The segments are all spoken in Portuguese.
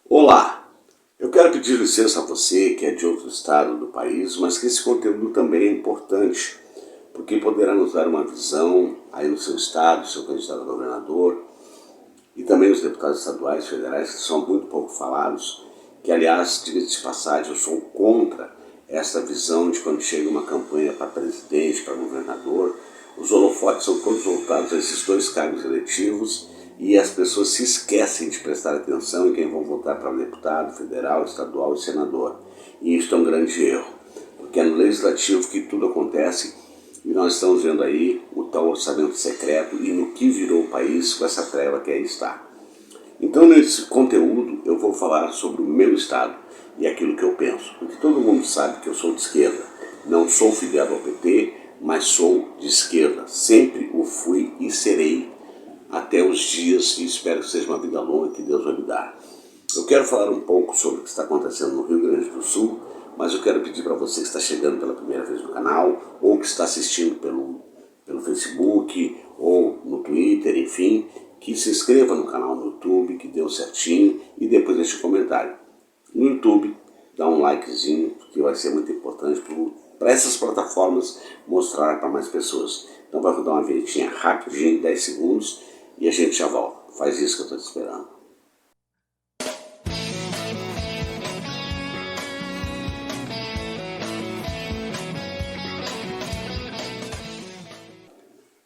Olá, eu quero pedir licença a você que é de outro estado do país, mas que esse conteúdo também é importante, porque poderá nos dar uma visão aí no seu estado, seu candidato a governador, e também os deputados estaduais e federais, que são muito pouco falados, que aliás, diga-se de passagem, eu sou contra esta visão de quando chega uma campanha para presidente, para governador, os holofotes são todos voltados a esses dois cargos eletivos e as pessoas se esquecem de prestar atenção em quem vão votar para deputado, federal, estadual e senador. E isso é um grande erro, porque é no legislativo que tudo acontece e nós estamos vendo aí o tal orçamento secreto e no que virou o país com essa treva que aí está. Então, nesse conteúdo, eu vou falar sobre o meu estado e aquilo que eu penso. Porque todo mundo sabe que eu sou de esquerda. Não sou filiado ao PT, mas sou de esquerda. Sempre o fui e serei até os dias, e espero que seja uma vida longa que Deus vai me dar. Eu quero falar um pouco sobre o que está acontecendo no Rio Grande do Sul, mas eu quero pedir para você que está chegando pela primeira vez no canal, ou que está assistindo pelo Facebook, ou no Twitter, enfim, que se inscreva no canal no YouTube, que deu certinho, e depois deixe um comentário. No YouTube, dá um likezinho, que vai ser muito importante para essas plataformas mostrar para mais pessoas. Então vai rodar uma vinhetinha rapidinho, 10 segundos, e a gente já volta. Faz isso que eu estou te esperando.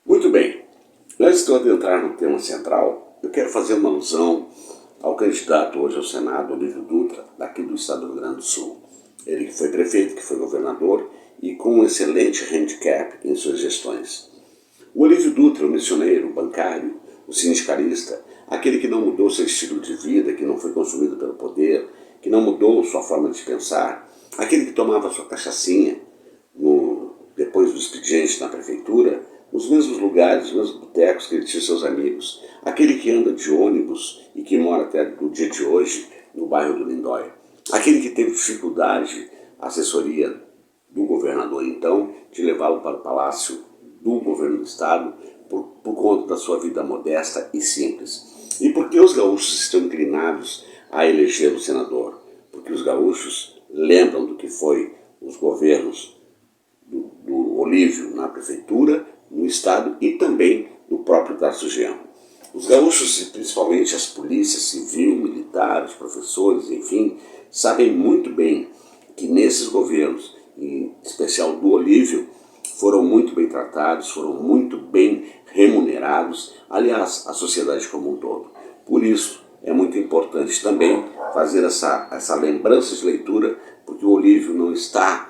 Muito bem, antes de eu adentrar no tema central, eu quero fazer uma alusão ao candidato hoje ao Senado, Olívio Dutra, daqui do estado do Rio Grande do Sul. Ele que foi prefeito, que foi governador e com um excelente handicap em suas gestões. O Olívio Dutra, o missioneiro, o bancário, o sindicalista, aquele que não mudou seu estilo de vida, que não foi consumido pelo poder, que não mudou sua forma de pensar, aquele que tomava sua cachaçinha depois do expediente na prefeitura, nos mesmos lugares, nos mesmos botecos que ele tinha seus amigos, aquele que anda de ônibus e que mora até no dia de hoje no bairro do Lindóia, aquele que teve dificuldade, a assessoria do governador então, de levá-lo para o palácio do governo do estado por conta da sua vida modesta e simples. E por que os gaúchos estão inclinados a eleger o senador? Porque os gaúchos lembram do que foi os governos do Olívio na prefeitura, no estado e também do próprio Tarso Genro. Os gaúchos, e principalmente as polícias civil, militar, os professores, enfim, sabem muito bem que nesses governos, em especial do Olívio, foram muito bem tratados, foram muito bem remunerados, aliás, a sociedade como um todo. Por isso, é muito importante também fazer essa lembrança de leitura, porque o Olívio não está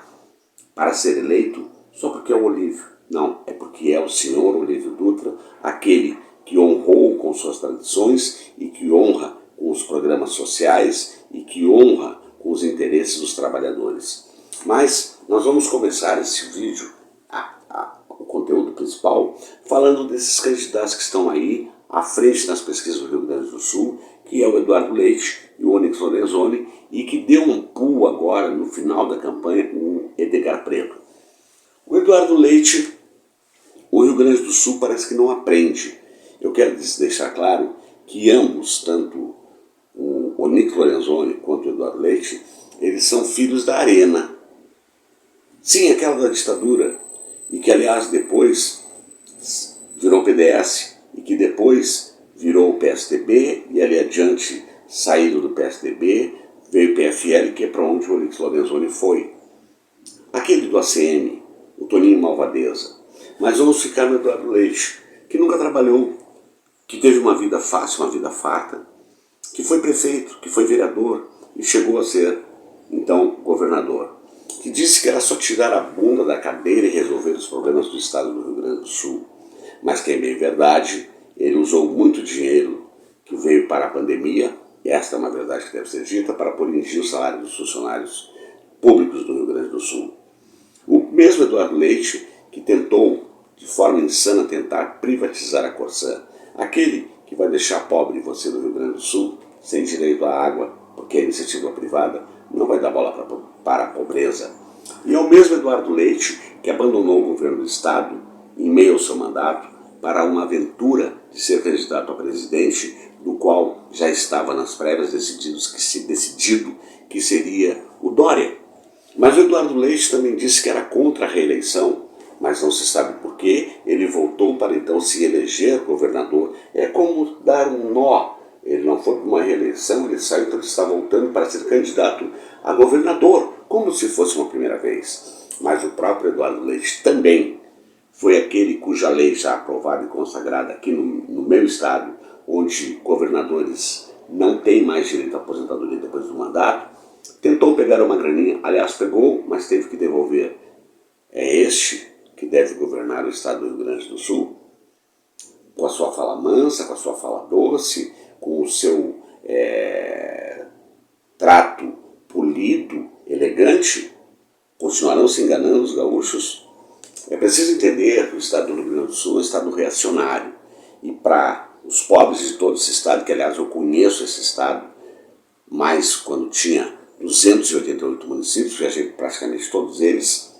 para ser eleito só porque é o Olívio. Não, é porque é o senhor Olívio Dutra, aquele que honrou com suas tradições e que honra com os programas sociais e que honra com os interesses dos trabalhadores. Mas nós vamos começar esse vídeo, o conteúdo principal, falando desses candidatos que estão aí à frente nas pesquisas do Rio Grande do Sul, que é o Eduardo Leite e o Onyx Lorenzoni, e que deu um pulo agora no final da campanha, o Edgar Preto. O Eduardo Leite, o Rio Grande do Sul parece que não aprende. Eu quero deixar claro que ambos, tanto o Onyx Lorenzoni quanto o Eduardo Leite, eles são filhos da Arena. Sim, aquela da ditadura, e que aliás depois virou PDS, e que depois virou o PSDB, e ali adiante, saído do PSDB, veio o PFL, que é para onde o Onyx Lorenzoni foi. Aquele do ACM, o Toninho Malvadeza. Mas vamos ficar no Eduardo Leite, que nunca trabalhou, que teve uma vida fácil, uma vida farta, que foi prefeito, que foi vereador e chegou a ser, então, governador, que disse que era só tirar a bunda da cadeira e resolver os problemas do estado do Rio Grande do Sul. Mas que, em bem verdade, ele usou muito dinheiro que veio para a pandemia, e esta é uma verdade que deve ser dita, para pôr em dia o salário dos funcionários públicos do Rio Grande do Sul. O mesmo Eduardo Leite, que tentou, de forma insana, tentar privatizar a Corsã, aquele que vai deixar pobre você do Rio Grande do Sul, sem direito à água, porque a iniciativa privada não vai dar bola para a pobreza. E é o mesmo Eduardo Leite que abandonou o governo do estado, em meio ao seu mandato, para uma aventura de ser candidato a presidente, do qual já estava nas prévias decidido que seria o Dória. Mas o Eduardo Leite também disse que era contra a reeleição, mas não se sabe por quê. Ele voltou para então se eleger governador. É como dar um nó. Ele não foi para uma reeleição, ele saiu, então ele está voltando para ser candidato a governador, como se fosse uma primeira vez. Mas o próprio Eduardo Leite também foi aquele cuja lei já aprovada e consagrada aqui no meu estado, onde governadores não têm mais direito à aposentadoria depois do mandato, tentou pegar uma graninha, aliás pegou, mas teve que devolver. É este que deve governar o estado do Rio Grande do Sul, com a sua fala mansa, com a sua fala doce, com o seu trato polido, elegante. Continuarão se enganando os gaúchos? É preciso entender que o estado do Rio Grande do Sul é um estado reacionário. E para os pobres de todo esse estado, que aliás eu conheço esse estado, mas quando tinha 288 municípios, viajei praticamente todos eles,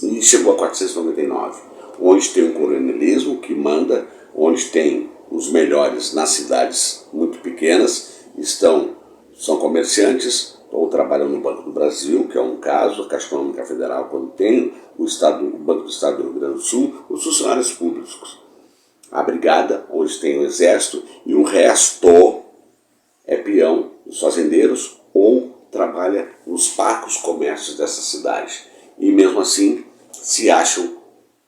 e chegou a 499, onde tem um coronelismo que manda, onde tem os melhores nas cidades muito pequenas, são comerciantes, ou trabalham no Banco do Brasil, que é um caso, a Caixa Econômica Federal, quando tem o Banco do Estado do Rio Grande do Sul, os funcionários públicos, a Brigada, onde tem o Exército, e o resto é peão dos fazendeiros ou trabalha nos parcos comércios dessa cidade. E mesmo assim se acham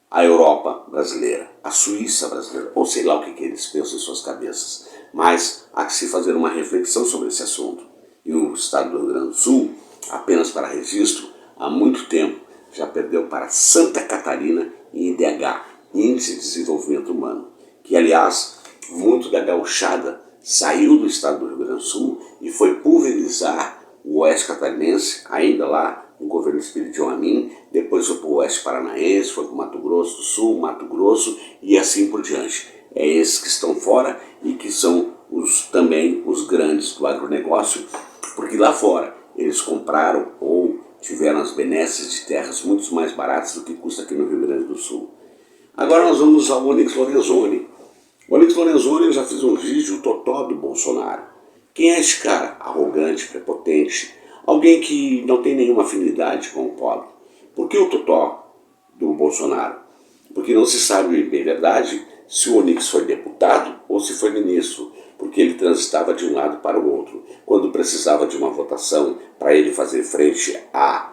a Europa brasileira, a Suíça brasileira, ou sei lá o que eles pensam em suas cabeças. Mas há que se fazer uma reflexão sobre esse assunto. E o estado do Rio Grande do Sul, apenas para registro, há muito tempo já perdeu para Santa Catarina em IDH, Índice de Desenvolvimento Humano, que aliás, muito da gauchada saiu do estado do Rio Grande do Sul e foi pulverizar o oeste catarinense, ainda lá no governo Espírito Amin, depois foi para o oeste paranaense, foi para o Mato Grosso do Sul, Mato Grosso e assim por diante. É esses que estão fora e que são também os grandes do agronegócio, porque lá fora eles compraram ou tiveram as benesses de terras muito mais baratas do que custa aqui no Rio Grande do Sul. Agora nós vamos ao Onyx Lorenzoni. O Onyx Lorenzoni, eu já fiz um vídeo, o totó do Bolsonaro. Quem é esse cara? Arrogante, prepotente, alguém que não tem nenhuma afinidade com o pobre. Por que o totó do Bolsonaro? Porque não se sabe bem verdade se o Onyx foi deputado ou se foi ministro, porque ele transitava de um lado para o outro. Quando precisava de uma votação para ele fazer frente à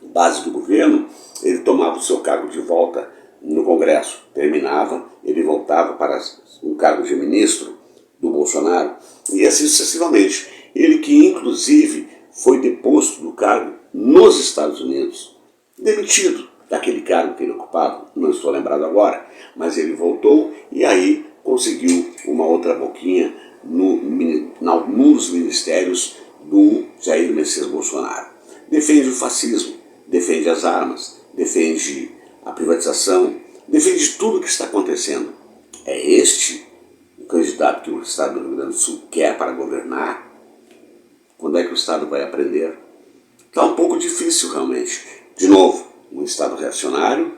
base do governo, ele tomava o seu cargo de volta no Congresso. Terminava, ele voltava para um cargo de ministro do Bolsonaro, e assim sucessivamente. Ele que, inclusive, foi deposto do cargo nos Estados Unidos, demitido daquele cargo que ele ocupava, não estou lembrado agora, mas ele voltou e aí conseguiu uma outra boquinha em alguns ministérios do Jair Messias Bolsonaro. Defende o fascismo, defende as armas, defende a privatização, defende tudo o que está acontecendo. É este o candidato que o estado do Rio Grande do Sul quer para governar? Quando é que o estado vai aprender? Está um pouco difícil realmente. De novo, um estado reacionário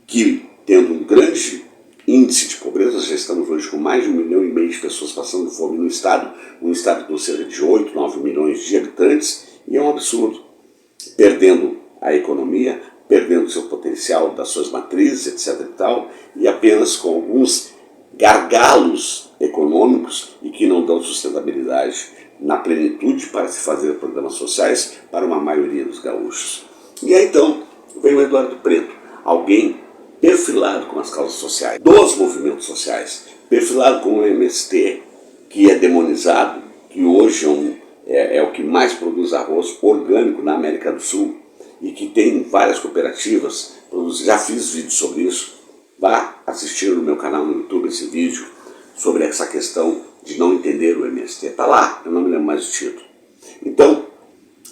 que, tendo um grande índice de pobreza, já estamos hoje com mais de 1,5 milhão de pessoas passando fome no estado, um estado com cerca de 8, 9 milhões de habitantes, e é um absurdo. Perdendo a economia, perdendo seu potencial das suas matrizes, etc. e tal, e apenas com alguns gargalos econômicos e que não dão sustentabilidade na plenitude para se fazer programas sociais para uma maioria dos gaúchos. E aí então vem o Eduardo Preto, alguém perfilado com as causas sociais, dos movimentos sociais, perfilado com o MST, que é demonizado, que hoje é o que mais produz arroz orgânico na América do Sul e que tem várias cooperativas, já fiz vídeo sobre isso. Vá assistir no meu canal no YouTube esse vídeo sobre essa questão de não entender o MST. Está lá, eu não me lembro mais do título. Então,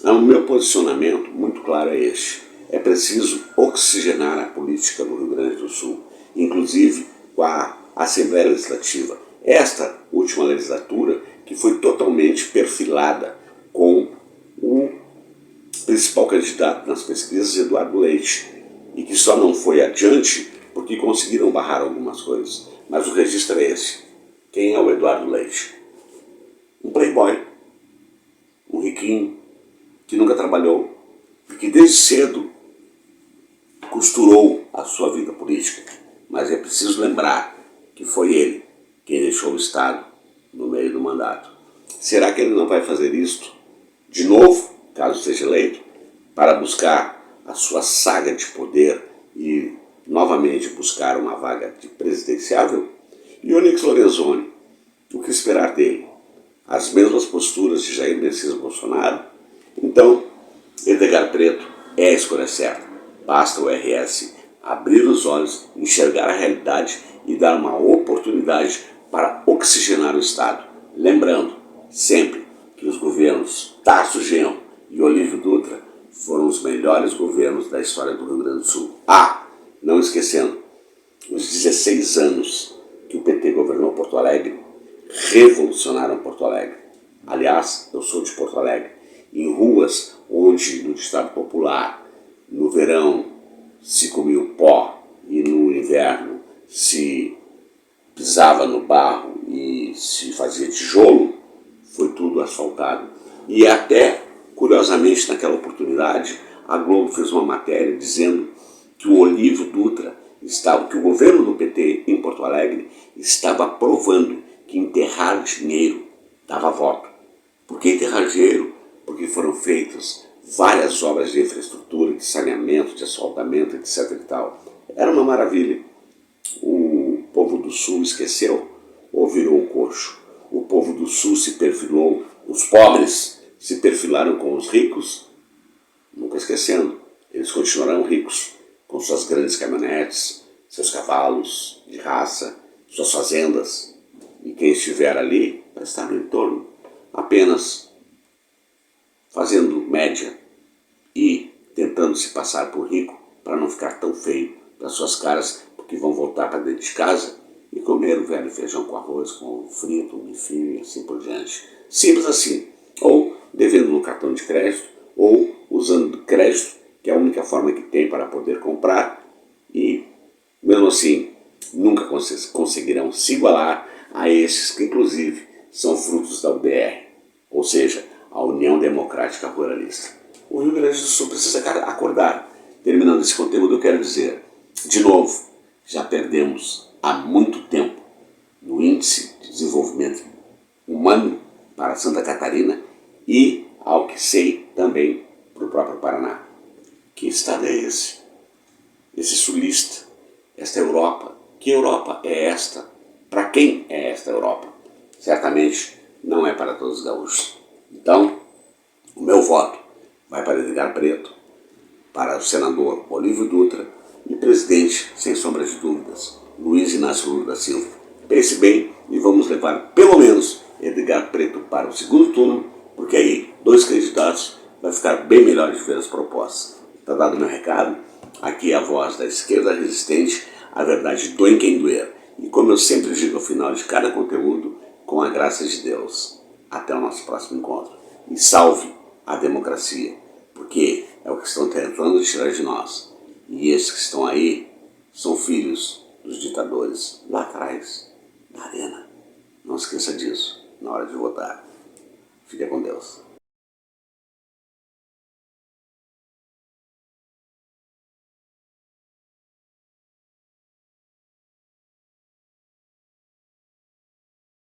o meu posicionamento muito claro é este. É preciso oxigenar a política do Rio Grande do Sul, inclusive com a Assembleia Legislativa. Esta última legislatura que foi totalmente perfilada com o principal candidato nas pesquisas, Eduardo Leite, e que só não foi adiante porque conseguiram barrar algumas coisas. Mas o registro é esse. Quem é o Eduardo Leite? Joaquim, que nunca trabalhou e que desde cedo costurou a sua vida política. Mas é preciso lembrar que foi ele quem deixou o Estado no meio do mandato. Será que ele não vai fazer isto de novo, caso seja eleito, para buscar a sua saga de poder e novamente buscar uma vaga de presidenciável? E Onyx Lorenzoni, o que esperar dele? As mesmas posturas de Jair Messias Bolsonaro? Então, Edgar Preto é a escolha certa. Basta o RS abrir os olhos, enxergar a realidade e dar uma oportunidade para oxigenar o Estado. Lembrando, sempre, que os governos Tarso Genro e Olívio Dutra foram os melhores governos da história do Rio Grande do Sul. Não esquecendo, os 16 anos que o PT governou Porto Alegre revolucionaram Porto Alegre. Aliás, eu sou de Porto Alegre. Em ruas onde no ditado popular, no verão se comia o pó e no inverno se pisava no barro e se fazia tijolo, foi tudo asfaltado. E até, curiosamente, naquela oportunidade, a Globo fez uma matéria dizendo que o Olívio Dutra, que o governo do PT em Porto Alegre estava provando que enterrar dinheiro dava voto. Por que enterrar dinheiro? Porque foram feitas várias obras de infraestrutura, de saneamento, de asfaltamento, etc. e tal. Era uma maravilha. O povo do Sul esqueceu ou virou o coxo? O povo do Sul se perfilou, os pobres se perfilaram com os ricos? Nunca esquecendo, eles continuarão ricos, com suas grandes caminhonetes, seus cavalos de raça, suas fazendas. E quem estiver ali vai estar no entorno, apenas fazendo média e tentando se passar por rico para não ficar tão feio para suas caras, porque vão voltar para dentro de casa e comer o velho feijão com arroz, com frito, um bifinho e assim por diante. Simples assim. Ou devendo no cartão de crédito, ou usando crédito, que é a única forma que tem para poder comprar, e mesmo assim nunca conseguirão se igualar a esses que inclusive são frutos da UDR, ou seja, a União Democrática Ruralista. O Rio Grande do Sul precisa acordar. Terminando esse conteúdo, eu quero dizer, de novo, já perdemos há muito tempo no índice de desenvolvimento humano para Santa Catarina e, ao que sei, também para o próprio Paraná. Que estado é esse? Esse sulista, esta Europa. Que Europa é esta? Para quem é esta Europa? Certamente não é para todos os gaúchos. Então, o meu voto vai para Edgar Preto, para o senador Olívio Dutra e presidente, sem sombra de dúvidas, Luiz Inácio Lula da Silva. Pense bem e vamos levar pelo menos Edgar Preto para o segundo turno, porque aí 2 candidatos vai ficar bem melhor de ver as propostas. Está dado o meu recado? Aqui é a voz da esquerda resistente, a verdade doe em quem doer. E como eu sempre digo ao final de cada conteúdo, com a graça de Deus. Até o nosso próximo encontro. E salve a democracia, porque é o que estão tentando tirar de nós. E esses que estão aí são filhos dos ditadores lá atrás, na arena. Não esqueça disso na hora de votar. Fique com Deus.